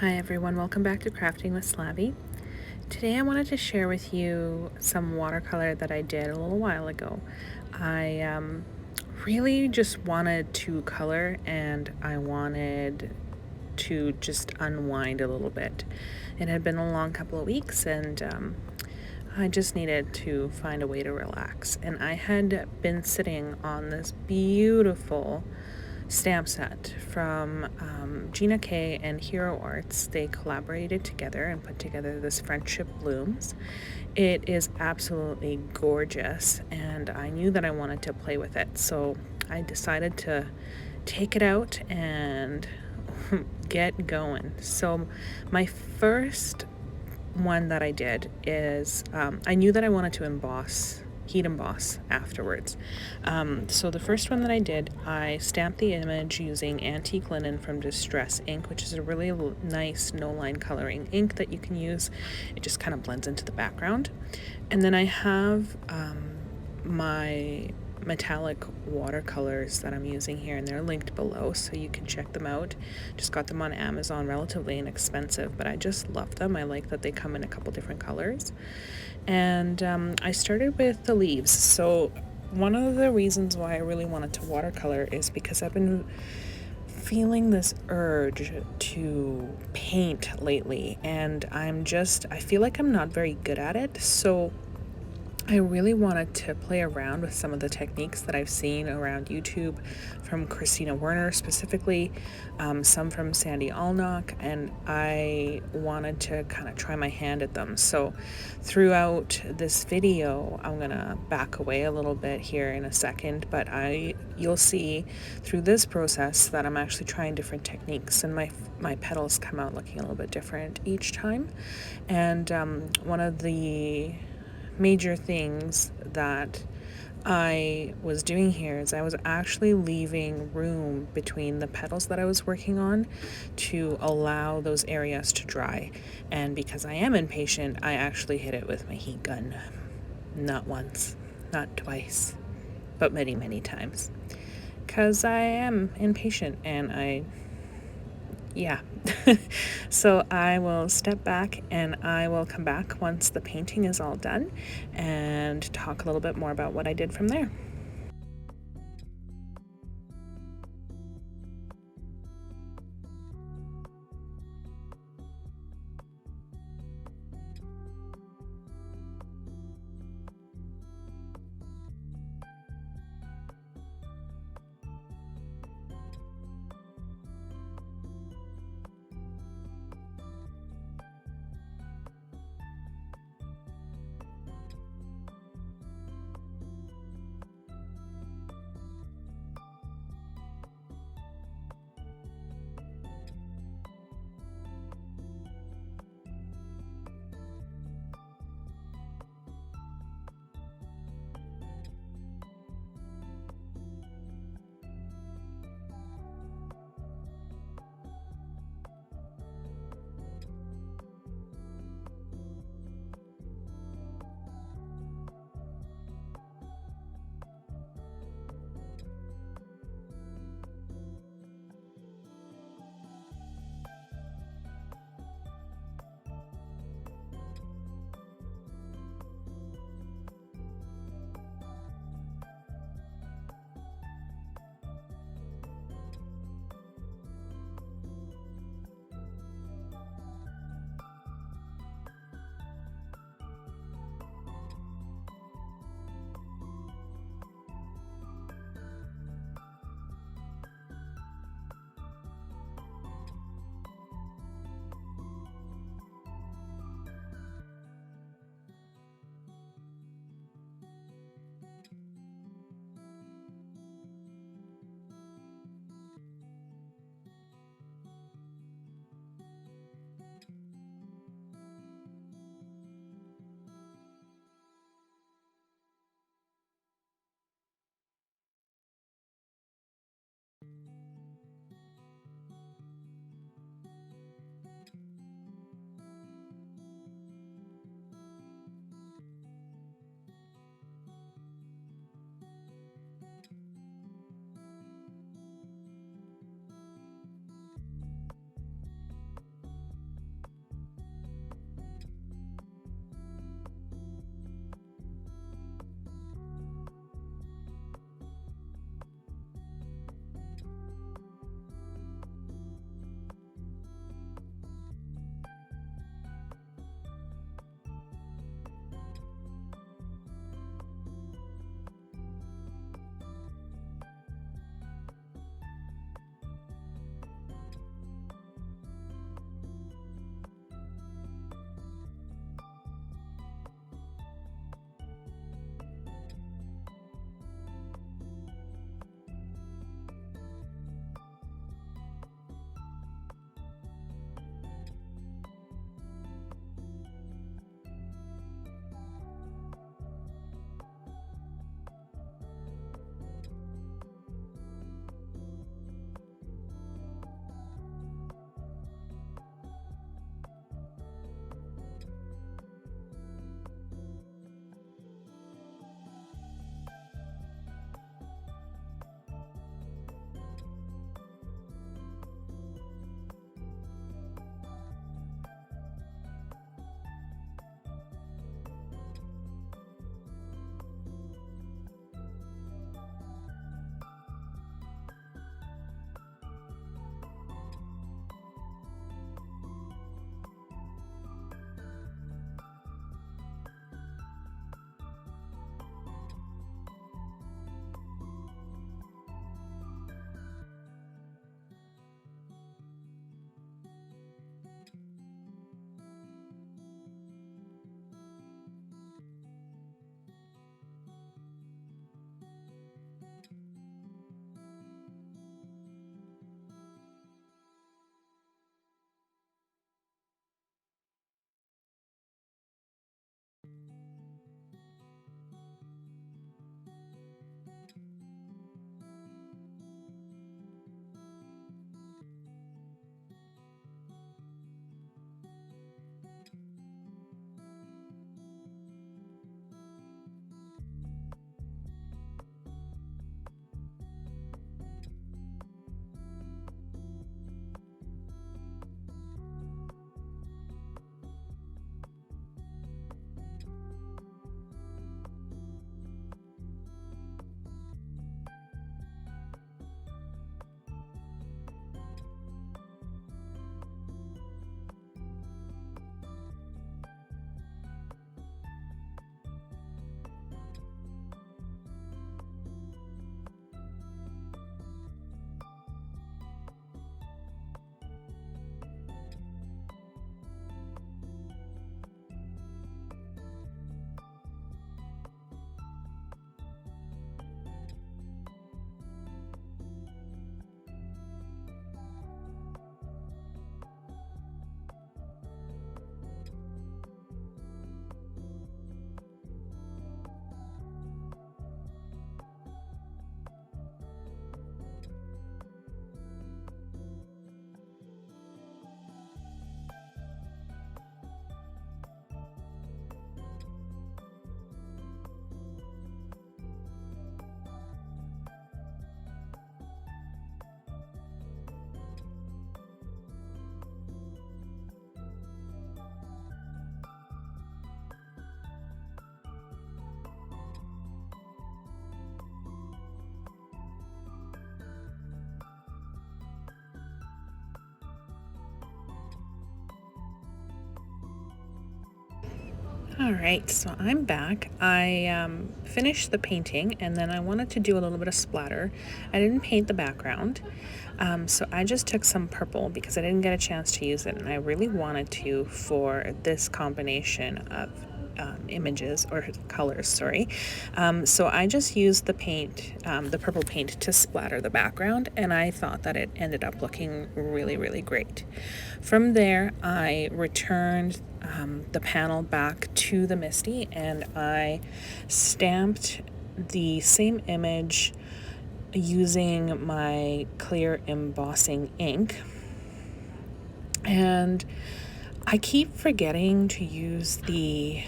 Hi everyone, welcome back to Crafting with Slavie. Today I wanted to share with you some watercolor that I did a little while ago. I really just wanted to color and I wanted to just unwind a little bit. It had been a long couple of weeks and I just needed to find a way to relax. And I had been sitting on this beautiful stamp set from Gina K and Hero Arts. They collaborated together and put together this Friendship Blooms. It is absolutely gorgeous, and I knew that I wanted to play with it, so I decided to take it out and get going. So my first one that I did is I knew that I wanted to heat emboss afterwards. So the first one that I did, I stamped the image using antique linen from Distress ink, which is a really nice no-line coloring ink that you can use. It just kind of blends into the background. And then I have my metallic watercolors that I'm using here, and they're linked below so you can check them out. Just got them on Amazon, relatively inexpensive, but I just love them. I like that they come in a couple different colors. And I started with the leaves. So one of the reasons why I really wanted to watercolor is because I've been feeling this urge to paint lately, and I feel like I'm not very good at it. So I really wanted to play around with some of the techniques that I've seen around YouTube from Christina Werner specifically, some from Sandy Allnock, and I wanted to kind of try my hand at them. So throughout this video, I'm gonna back away a little bit here in a second, but you'll see through this process that I'm actually trying different techniques, and my petals come out looking a little bit different each time. And one of the major things that I was doing here is I was actually leaving room between the petals that I was working on to allow those areas to dry. And because I am impatient, I actually hit it with my heat gun. Not once, not twice, but many, many times. Because I am impatient and yeah. So I will step back and I will come back once the painting is all done and talk a little bit more about what I did from there. All right, so I'm back. I finished the painting and then I wanted to do a little bit of splatter. I didn't paint the background, so I just took some purple because I didn't get a chance to use it, and I really wanted to for this combination of images or colors, sorry. So I just used the paint, the purple paint, to splatter the background, and I thought that it ended up looking really, really great. From there, I returned the panel back to the MISTI and I stamped the same image using my clear embossing ink. And I keep forgetting to use the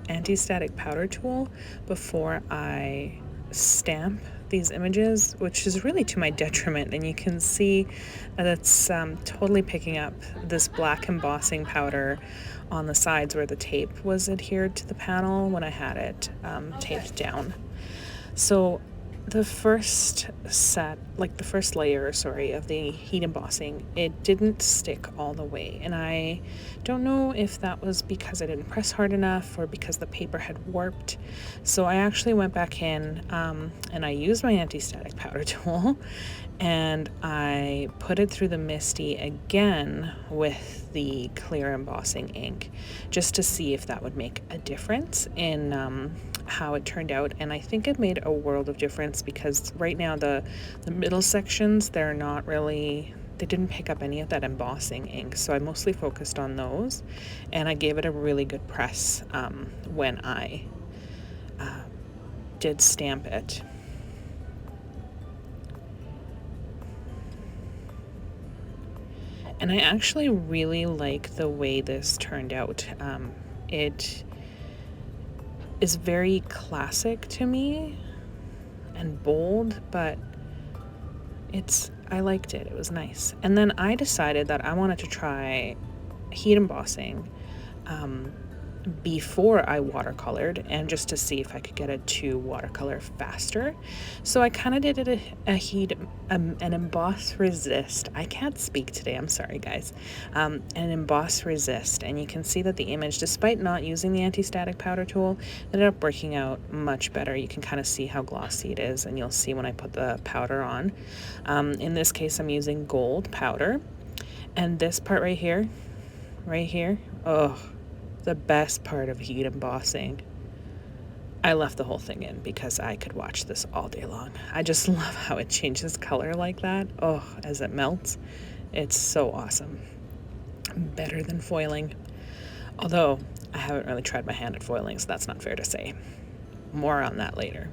anti-static powder tool before I stamp these images, which is really to my detriment, and you can see that it's totally picking up this black embossing powder on the sides where the tape was adhered to the panel when I had it taped down. So the first set, like the first layer, sorry, of the heat embossing, it didn't stick all the way. And I don't know if that was because I didn't press hard enough or because the paper had warped. So I actually went back in and I used my anti-static powder tool and I put it through the MISTI again with the clear embossing ink just to see if that would make a difference in how it turned out. And I think it made a world of difference because right now the middle sections, they're not really, they didn't pick up any of that embossing ink, so I mostly focused on those, and I gave it a really good press when I did stamp it. And I actually really like the way this turned out. It is very classic to me and bold, but I liked it. It was nice. And then I decided that I wanted to try heat embossing before I watercolored, and just to see if I could get it to watercolor faster. So I kind of did it an emboss resist. I can't speak today, I'm sorry guys. An emboss resist, and you can see that the image, despite not using the anti-static powder tool, ended up working out much better. You can kind of see how glossy it is, and you'll see when I put the powder on. In this case, I'm using gold powder, and this part right here, oh, the best part of heat embossing. I left the whole thing in because I could watch this all day long. I just love how it changes color like that. Oh, as it melts. It's so awesome. Better than foiling. Although, I haven't really tried my hand at foiling, so that's not fair to say. More on that later.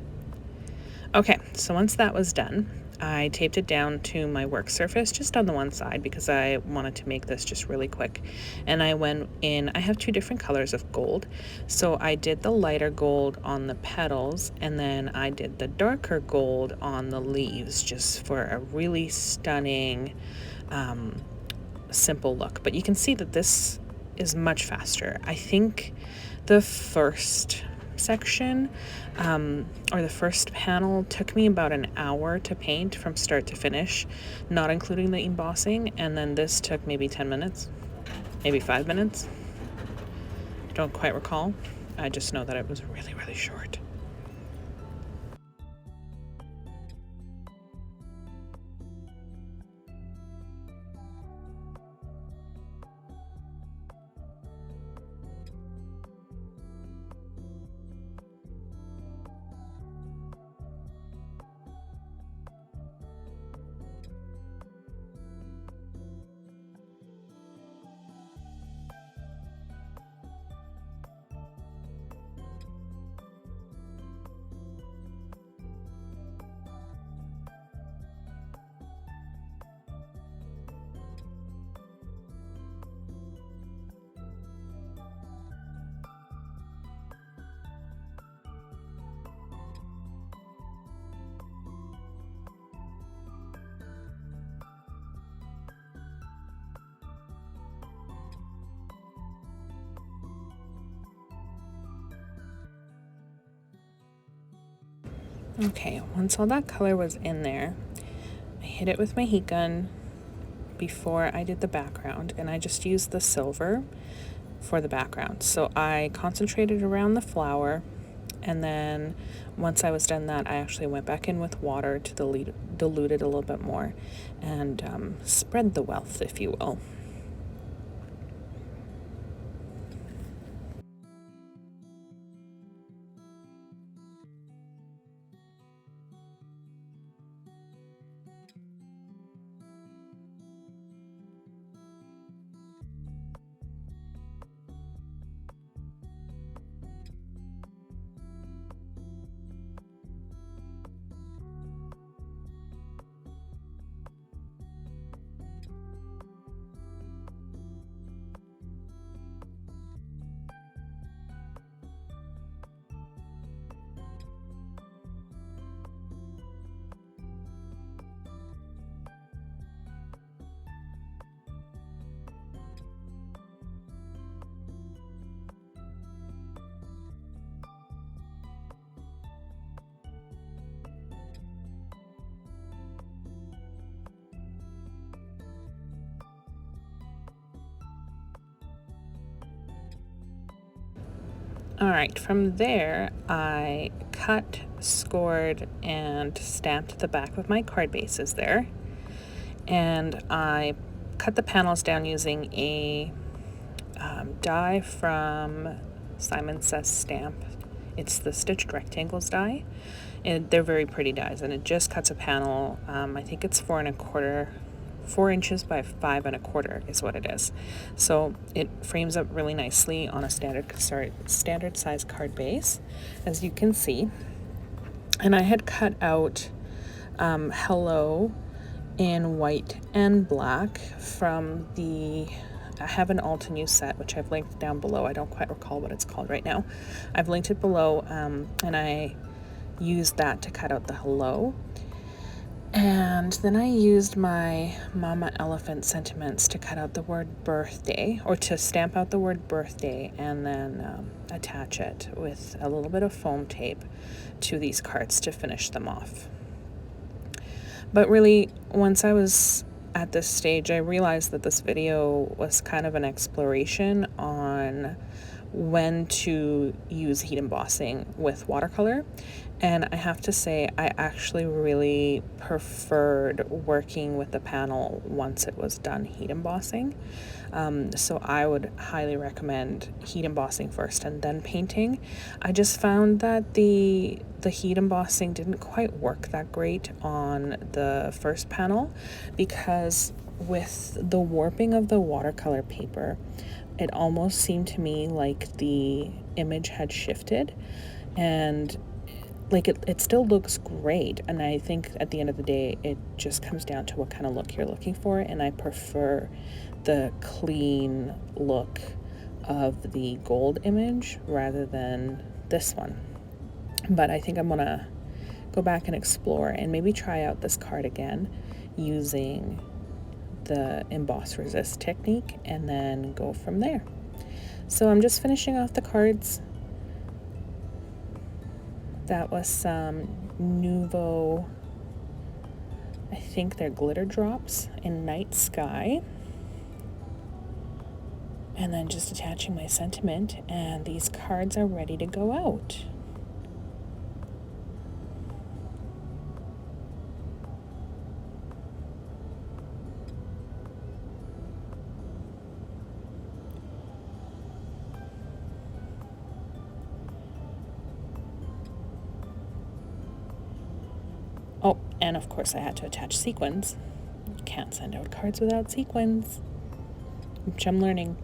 Okay, so once that was done, I taped it down to my work surface just on the one side because I wanted to make this just really quick. And I went in, I have two different colors of gold. So I did the lighter gold on the petals, and then I did the darker gold on the leaves, just for a really stunning, simple look. But you can see that this is much faster. I think the first section or the first panel took me about an hour to paint from start to finish, not including the embossing, and then this took maybe 10 minutes, maybe 5 minutes. Don't quite recall. I just know that it was really, really short. Okay, once all that color was in there, I hit it with my heat gun before I did the background, and I just used the silver for the background. So I concentrated around the flower, and then once I was done that, I actually went back in with water to dilute it a little bit more and spread the wealth, if you will. All right, from there, I cut, scored, and stamped the back of my card bases there. And I cut the panels down using a die from Simon Says Stamp. It's the stitched rectangles die. And they're very pretty dies, and it just cuts a panel. I think it's 4 inches by 5 1/4 is what it is. So it frames up really nicely on a standard size card base, as you can see. And I had cut out hello in white and black from I have an Alta New set, which I've linked down below. I don't quite recall what it's called right now. I've linked it below, and I used that to cut out the hello. And then I used my Mama Elephant sentiments to cut out the word birthday, or to stamp out the word birthday, and then attach it with a little bit of foam tape to these cards to finish them off. But really, once I was at this stage, I realized that this video was kind of an exploration on when to use heat embossing with watercolor. And I have to say, I actually really preferred working with the panel once it was done heat embossing. So I would highly recommend heat embossing first and then painting. I just found that the heat embossing didn't quite work that great on the first panel, because with the warping of the watercolor paper, it almost seemed to me like the image had shifted, and like it still looks great. And I think at the end of the day, it just comes down to what kind of look you're looking for. And I prefer the clean look of the gold image rather than this one. But I think I'm gonna go back and explore and maybe try out this card again using the emboss resist technique and then go from there. So I'm just finishing off the cards. That was some Nouveau, I think they're glitter drops in Night Sky. And then just attaching my sentiment, and these cards are ready to go out. Oh, and of course I had to attach sequins. You can't send out cards without sequins, which I'm learning.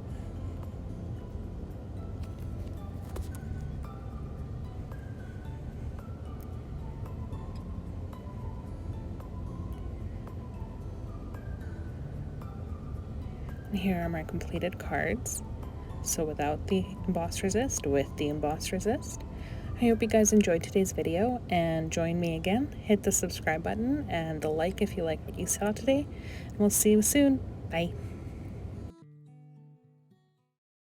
And here are my completed cards. So without the emboss resist, with the emboss resist. I hope you guys enjoyed today's video, and join me again. Hit the subscribe button and the like if you like what you saw today. And we'll see you soon. Bye.